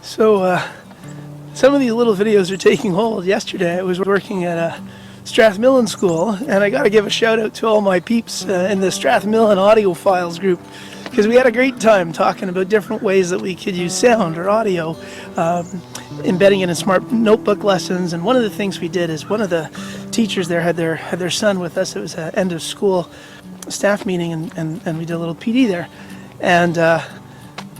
Some of these little videos are taking hold. Yesterday I was working at a Strathmillan school, and I got to give a shout out to all my peeps in the Strathmillan Audiophiles group, because we had a great time talking about different ways that we could use sound or audio, embedding it in smart notebook lessons. And one of the things we did is one of the teachers there had their son with us. It was an end of school staff meeting, and we did a little PD there. And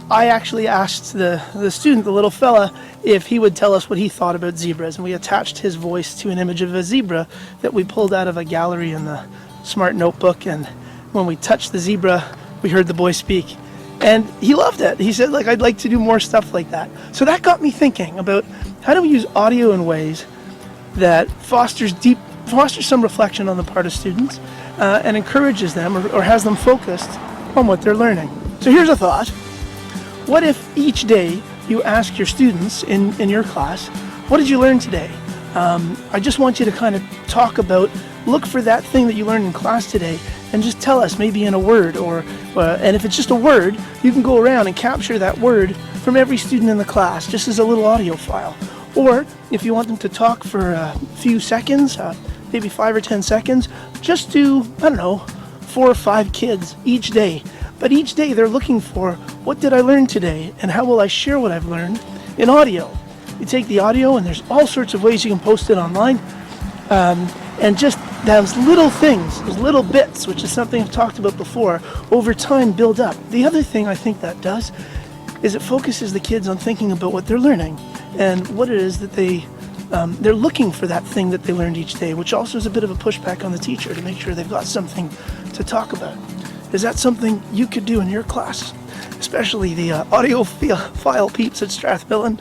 I actually asked the student, the little fella, if he would tell us what he thought about zebras, and we attached his voice to an image of a zebra that we pulled out of a gallery in the smart notebook. And when we touched the zebra, we heard the boy speak, and he loved it. He said, I'd like to do more stuff like that. So that got me thinking about how do we use audio in ways that fosters some reflection on the part of students, and encourages them or has them focused on what they're learning. So here's a thought. What if each day you ask your students in your class, what did you learn today? I just want you to kind of look for that thing that you learned in class today, and just tell us, maybe in a word, and if it's just a word, you can go around and capture that word from every student in the class, just as a little audio file. Or if you want them to talk for a few seconds, maybe 5 or 10 seconds, just do, 4 or 5 kids each day. But each day they're looking for, what did I learn today, and how will I share what I've learned in audio? You take the audio, and there's all sorts of ways you can post it online, and just those little things, those little bits, which is something I've talked about before, over time build up. The other thing I think that does is it focuses the kids on thinking about what they're learning and what it is that they're looking for, that thing that they learned each day, which also is a bit of a pushback on the teacher to make sure they've got something to talk about. Is that something you could do in your class? Especially the audiophile peeps at Strathmillan?